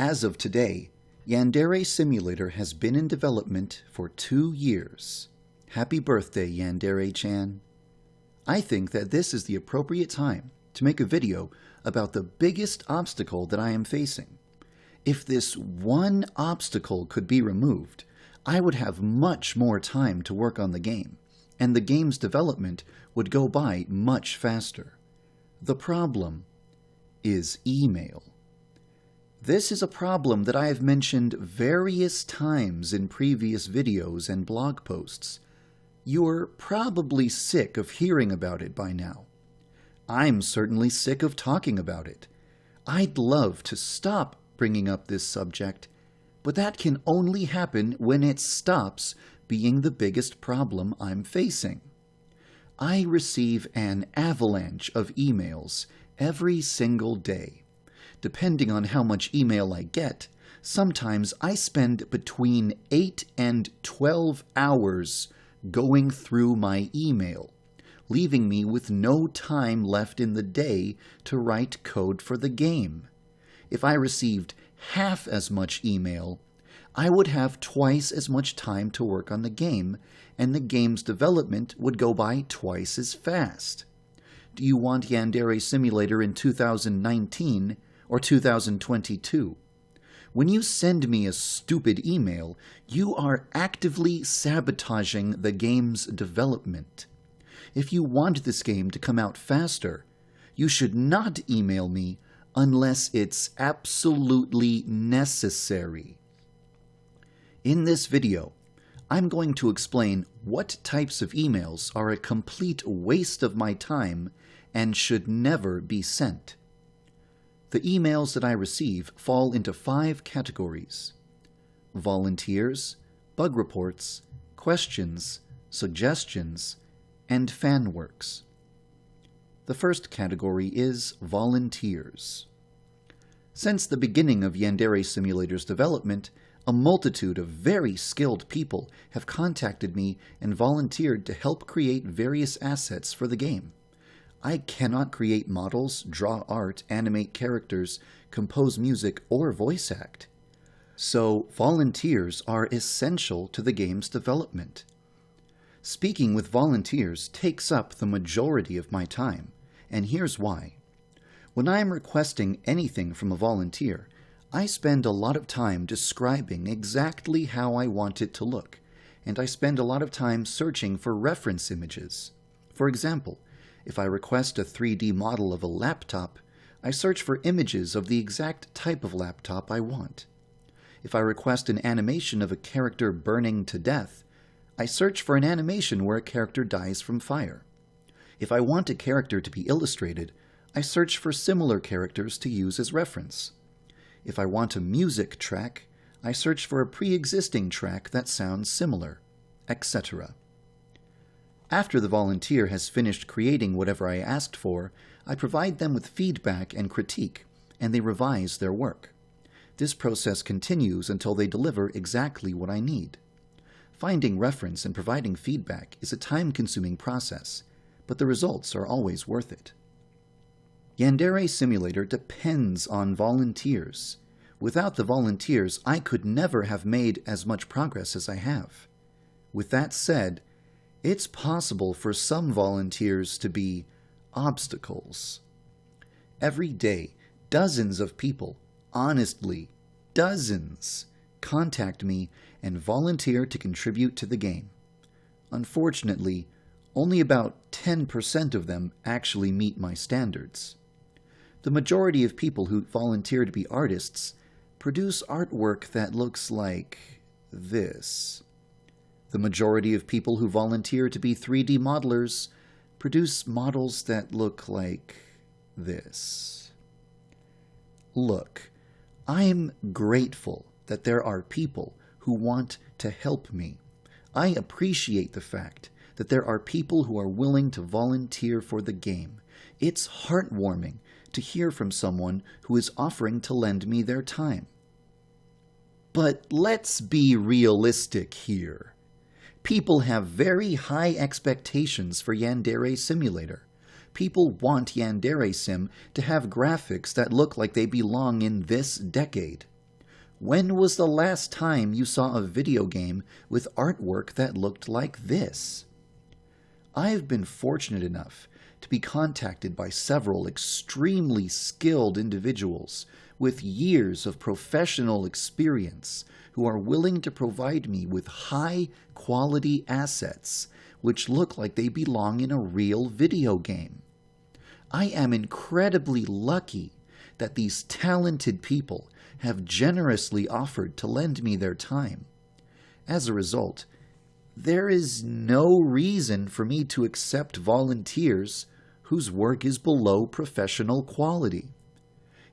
As of today, Yandere Simulator has been in development for 2 years. Happy birthday, Yandere-chan. I think that this is the appropriate time to make a video about the biggest obstacle that I am facing. If this one obstacle could be removed, I would have much more time to work on the game, and the game's development would go by much faster. The problem is email. This is a problem that I have mentioned various times in previous videos and blog posts. You're probably sick of hearing about it by now. I'm certainly sick of talking about it. I'd love to stop bringing up this subject, but that can only happen when it stops being the biggest problem I'm facing. I receive an avalanche of emails every single day. Depending on how much email I get, sometimes I spend between 8 and 12 hours going through my email, leaving me with no time left in the day to write code for the game. If I received half as much email, I would have twice as much time to work on the game, and the game's development would go by twice as fast. Do you want Yandere Simulator in 2019 or 2022? When you send me a stupid email, you are actively sabotaging the game's development. If you want this game to come out faster, you should not email me unless it's absolutely necessary. In this video, I'm going to explain what types of emails are a complete waste of my time and should never be sent. The emails that I receive fall into 5 categories: volunteers, bug reports, questions, suggestions, and fan works. The first category is volunteers. Since the beginning of Yandere Simulator's development, a multitude of very skilled people have contacted me and volunteered to help create various assets for the game. I cannot create models, draw art, animate characters, compose music, or voice act. So, volunteers are essential to the game's development. Speaking with volunteers takes up the majority of my time, and here's why. When I am requesting anything from a volunteer, I spend a lot of time describing exactly how I want it to look, and I spend a lot of time searching for reference images. For example, if I request a 3D model of a laptop, I search for images of the exact type of laptop I want. If I request an animation of a character burning to death, I search for an animation where a character dies from fire. If I want a character to be illustrated, I search for similar characters to use as reference. If I want a music track, I search for a pre-existing track that sounds similar, etc. After the volunteer has finished creating whatever I asked for, I provide them with feedback and critique, and they revise their work. This process continues until they deliver exactly what I need. Finding reference and providing feedback is a time-consuming process, but the results are always worth it. Yandere Simulator depends on volunteers. Without the volunteers, I could never have made as much progress as I have. With that said, it's possible for some volunteers to be obstacles. Every day, dozens of people, honestly, dozens, contact me and volunteer to contribute to the game. Unfortunately, only about 10% of them actually meet my standards. The majority of people who volunteer to be artists produce artwork that looks like this. The majority of people who volunteer to be 3D modelers produce models that look like this. Look, I'm grateful that there are people who want to help me. I appreciate the fact that there are people who are willing to volunteer for the game. It's heartwarming to hear from someone who is offering to lend me their time. But let's be realistic here. People have very high expectations for Yandere Simulator. People want Yandere Sim to have graphics that look like they belong in this decade. When was the last time you saw a video game with artwork that looked like this? I've been fortunate enough to be contacted by several extremely skilled individuals with years of professional experience who are willing to provide me with high-quality assets which look like they belong in a real video game. I am incredibly lucky that these talented people have generously offered to lend me their time. As a result, there is no reason for me to accept volunteers whose work is below professional quality.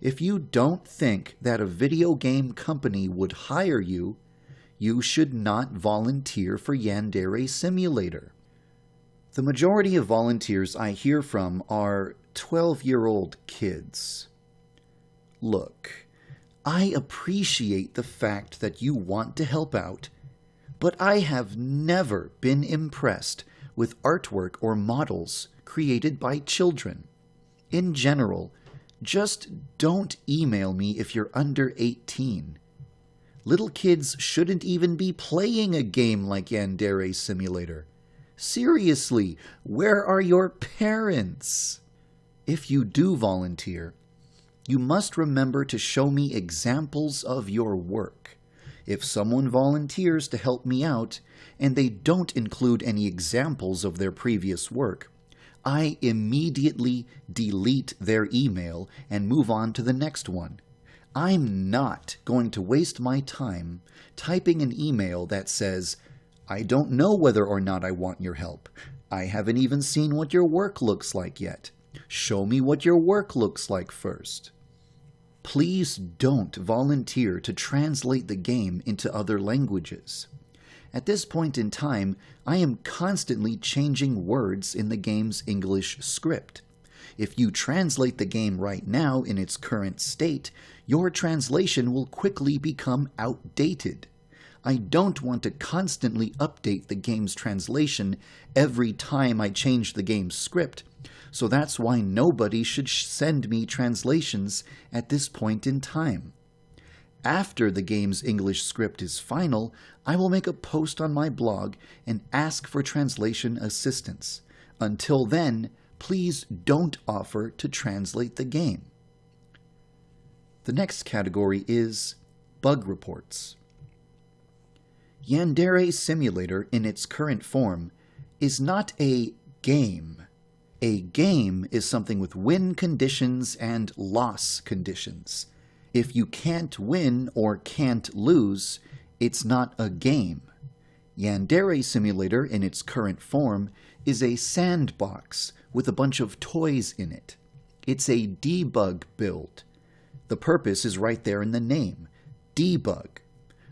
If you don't think that a video game company would hire you, you should not volunteer for Yandere Simulator. The majority of volunteers I hear from are 12-year-old kids. Look, I appreciate the fact that you want to help out, but I have never been impressed with artwork or models created by children. In general, just don't email me if you're under 18. Little kids shouldn't even be playing a game like Yandere Simulator. Seriously, where are your parents? If you do volunteer, you must remember to show me examples of your work. If someone volunteers to help me out, and they don't include any examples of their previous work, I immediately delete their email and move on to the next one. I'm not going to waste my time typing an email that says, "I don't know whether or not I want your help. I haven't even seen what your work looks like yet. Show me what your work looks like first." Please don't volunteer to translate the game into other languages. At this point in time, I am constantly changing words in the game's English script. If you translate the game right now in its current state, your translation will quickly become outdated. I don't want to constantly update the game's translation every time I change the game's script, so that's why nobody should send me translations at this point in time. After the game's English script is final, I will make a post on my blog and ask for translation assistance. Until then, please don't offer to translate the game. The next category is bug reports. Yandere Simulator in its current form is not a game. A game is something with win conditions and loss conditions. If you can't win or can't lose, it's not a game. Yandere Simulator in its current form is a sandbox with a bunch of toys in it. It's a debug build. The purpose is right there in the name, debug.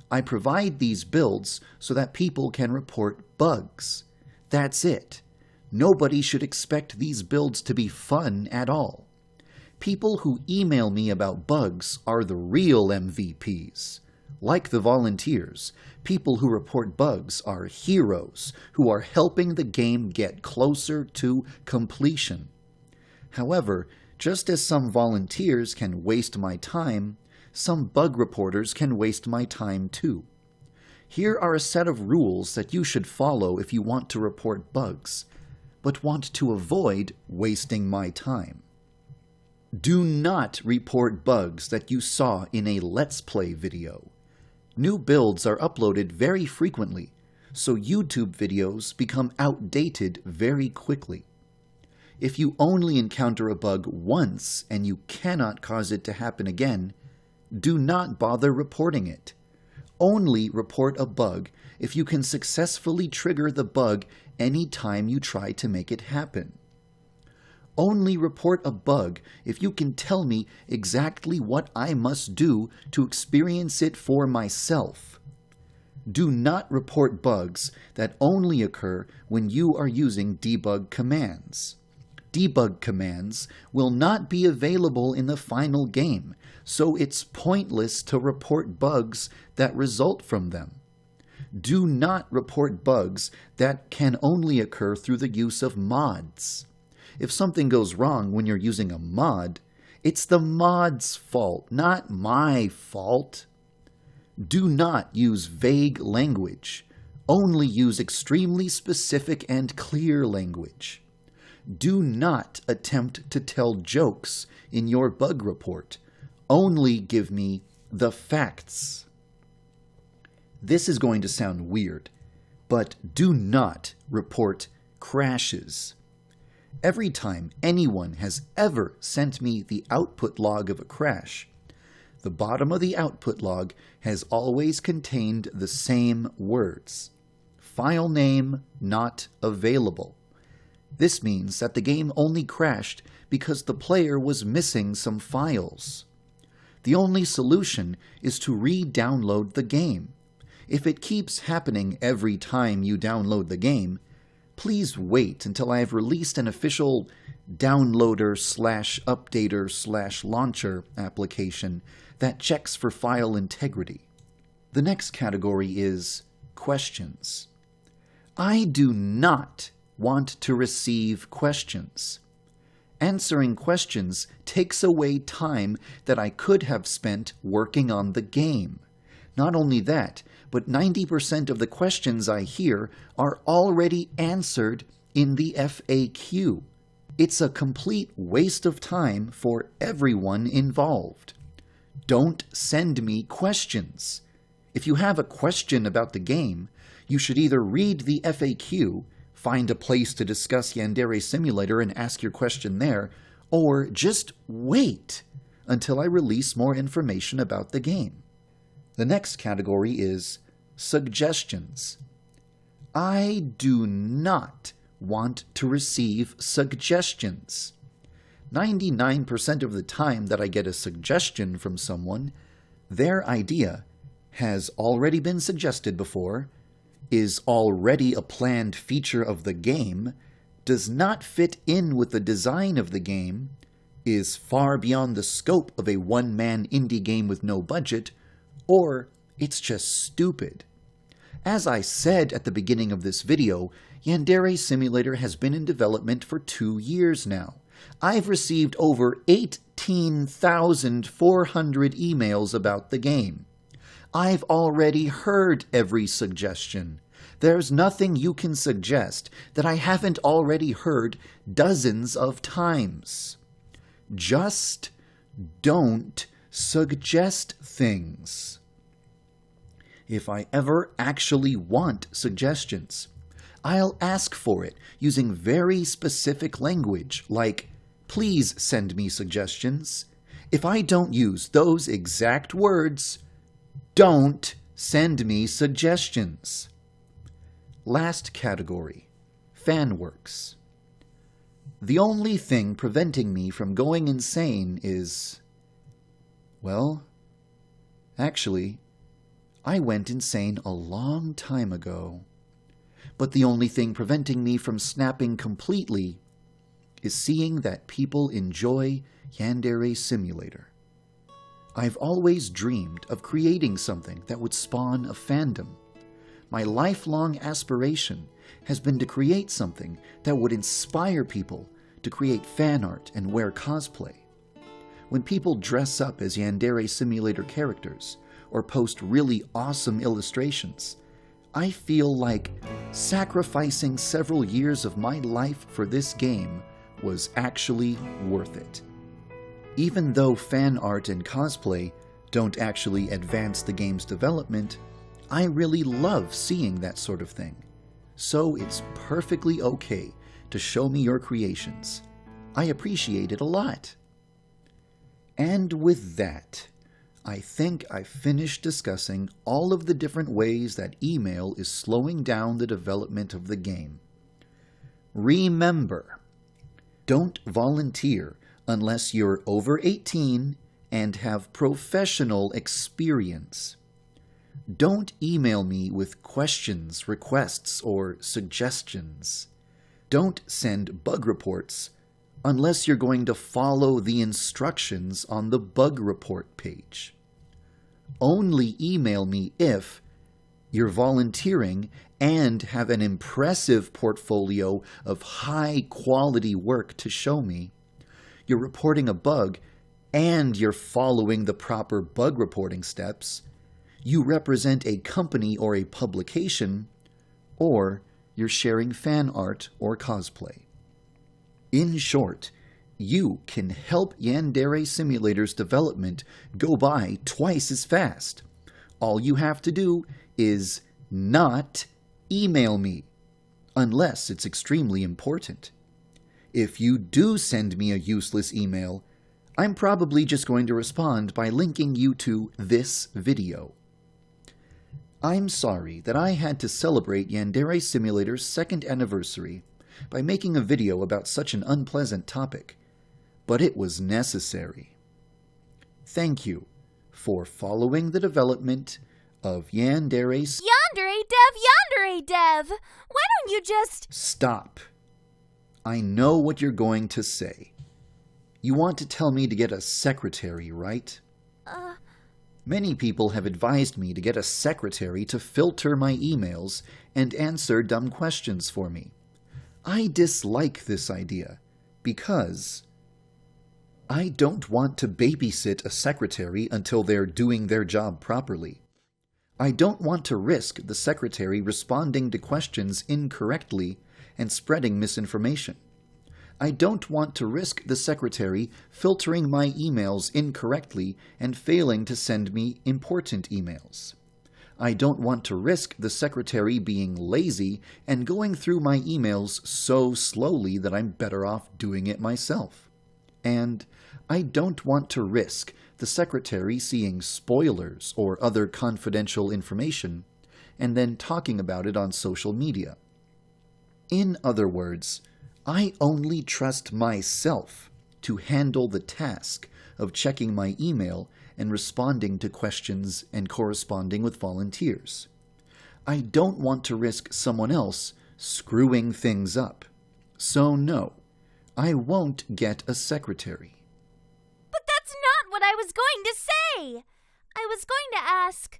I provide these builds so that people can report bugs. That's it. Nobody should expect these builds to be fun at all. People who email me about bugs are the real MVPs. Like the volunteers, people who report bugs are heroes who are helping the game get closer to completion. However, just as some volunteers can waste my time, some bug reporters can waste my time too. Here are a set of rules that you should follow if you want to report bugs, but want to avoid wasting my time. Do not report bugs that you saw in a Let's Play video. New builds are uploaded very frequently, so YouTube videos become outdated very quickly. If you only encounter a bug once and you cannot cause it to happen again, do not bother reporting it. Only report a bug if you can successfully trigger the bug any time you try to make it happen. Only report a bug if you can tell me exactly what I must do to experience it for myself. Do not report bugs that only occur when you are using debug commands. Debug commands will not be available in the final game, so it's pointless to report bugs that result from them. Do not report bugs that can only occur through the use of mods. If something goes wrong when you're using a mod, it's the mod's fault, not my fault. Do not use vague language. Only use extremely specific and clear language. Do not attempt to tell jokes in your bug report. Only give me the facts. This is going to sound weird, but do not report crashes. Every time anyone has ever sent me the output log of a crash, the bottom of the output log has always contained the same words. File name not available. This means that the game only crashed because the player was missing some files. The only solution is to re-download the game. If it keeps happening every time you download the game, please wait until I have released an official downloader/updater/launcher application that checks for file integrity. The next category is questions. I do not want to receive questions. Answering questions takes away time that I could have spent working on the game. Not only that, but 90% of the questions I hear are already answered in the FAQ. It's a complete waste of time for everyone involved. Don't send me questions. If you have a question about the game, you should either read the FAQ, find a place to discuss Yandere Simulator and ask your question there, or just wait until I release more information about the game. The next category is suggestions. I do not want to receive suggestions. 99% of the time that I get a suggestion from someone, their idea has already been suggested before, is already a planned feature of the game, does not fit in with the design of the game, is far beyond the scope of a one-man indie game with no budget, or it's just stupid. As I said at the beginning of this video, Yandere Simulator has been in development for 2 years now. I've received over 18,400 emails about the game. I've already heard every suggestion. There's nothing you can suggest that I haven't already heard dozens of times. Just don't suggest things. If I ever actually want suggestions, I'll ask for it using very specific language like, please send me suggestions. If I don't use those exact words, don't send me suggestions. Last category, fanworks. The only thing preventing me from going insane is, well, actually, I went insane a long time ago. But the only thing preventing me from snapping completely is seeing that people enjoy Yandere Simulator. I've always dreamed of creating something that would spawn a fandom. My lifelong aspiration has been to create something that would inspire people to create fan art and wear cosplay. When people dress up as Yandere Simulator characters or post really awesome illustrations, I feel like sacrificing several years of my life for this game was actually worth it. Even though fan art and cosplay don't actually advance the game's development, I really love seeing that sort of thing. So it's perfectly okay to show me your creations. I appreciate it a lot. And with that, I think I've finished discussing all of the different ways that email is slowing down the development of the game. Remember, don't volunteer unless you're over 18 and have professional experience. Don't email me with questions, requests, or suggestions. Don't send bug reports unless you're going to follow the instructions on the bug report page. Only email me if you're volunteering and have an impressive portfolio of high-quality work to show me, you're reporting a bug, and you're following the proper bug reporting steps, you represent a company or a publication, or you're sharing fan art or cosplay. In short, you can help Yandere Simulator's development go by twice as fast. All you have to do is not email me, unless it's extremely important. If you do send me a useless email, I'm probably just going to respond by linking you to this video. I'm sorry that I had to celebrate Yandere Simulator's 2nd anniversary by making a video about such an unpleasant topic, but it was necessary. Thank you for following the development of Yandere... Yandere Dev! Why don't you just... Stop. I know what you're going to say. You want to tell me to get a secretary, right? Many people have advised me to get a secretary to filter my emails and answer dumb questions for me. I dislike this idea because I don't want to babysit a secretary until they're doing their job properly. I don't want to risk the secretary responding to questions incorrectly and spreading misinformation. I don't want to risk the secretary filtering my emails incorrectly and failing to send me important emails. I don't want to risk the secretary being lazy and going through my emails so slowly that I'm better off doing it myself. And I don't want to risk the secretary seeing spoilers or other confidential information and then talking about it on social media. In other words, I only trust myself to handle the task of checking my email and responding to questions and corresponding with volunteers. I don't want to risk someone else screwing things up. So no, I won't get a secretary. But that's not what I was going to say! I was going to ask,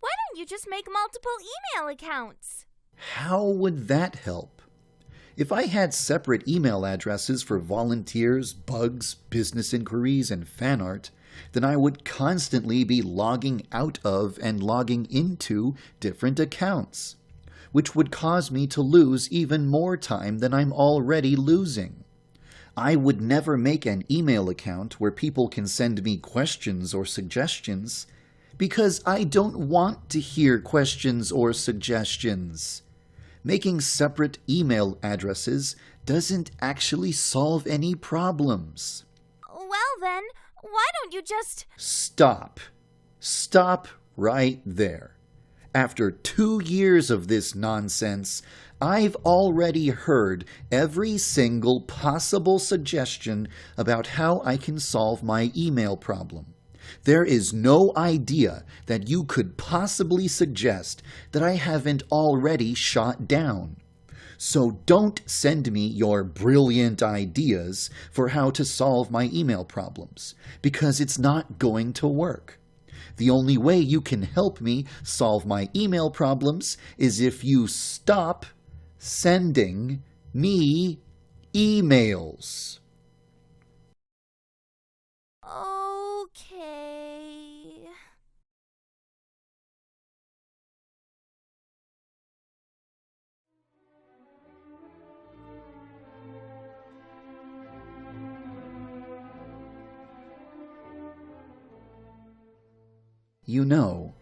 why don't you just make multiple email accounts? How would that help? If I had separate email addresses for volunteers, bugs, business inquiries, and fan art, then I would constantly be logging out of and logging into different accounts, which would cause me to lose even more time than I'm already losing. I would never make an email account where people can send me questions or suggestions, because I don't want to hear questions or suggestions. Making separate email addresses doesn't actually solve any problems. Well then, why don't you just... Stop. Stop right there. After 2 years of this nonsense, I've already heard every single possible suggestion about how I can solve my email problem. There is no idea that you could possibly suggest that I haven't already shot down. So don't send me your brilliant ideas for how to solve my email problems, because it's not going to work. The only way you can help me solve my email problems is if you stop sending me emails. Okay. You know,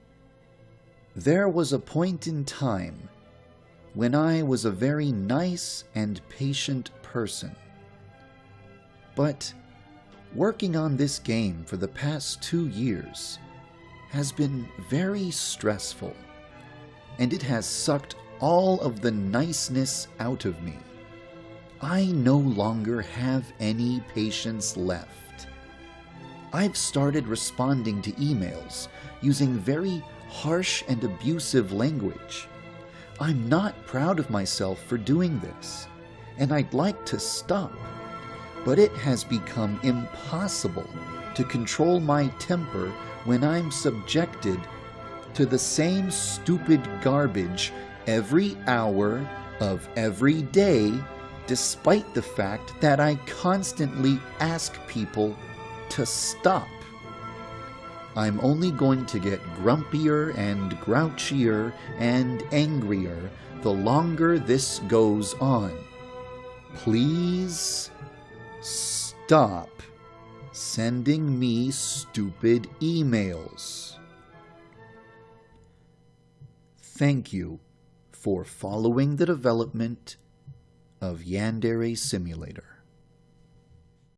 there was a point in time when I was a very nice and patient person. But working on this game for the past 2 years has been very stressful, and it has sucked all of the niceness out of me. I no longer have any patience left. I've started responding to emails using very harsh and abusive language. I'm not proud of myself for doing this, and I'd like to stop. But it has become impossible to control my temper when I'm subjected to the same stupid garbage every hour of every day, despite the fact that I constantly ask people to stop. I'm only going to get grumpier and grouchier and angrier the longer this goes on. Please stop sending me stupid emails. Thank you for following the development of Yandere Simulator.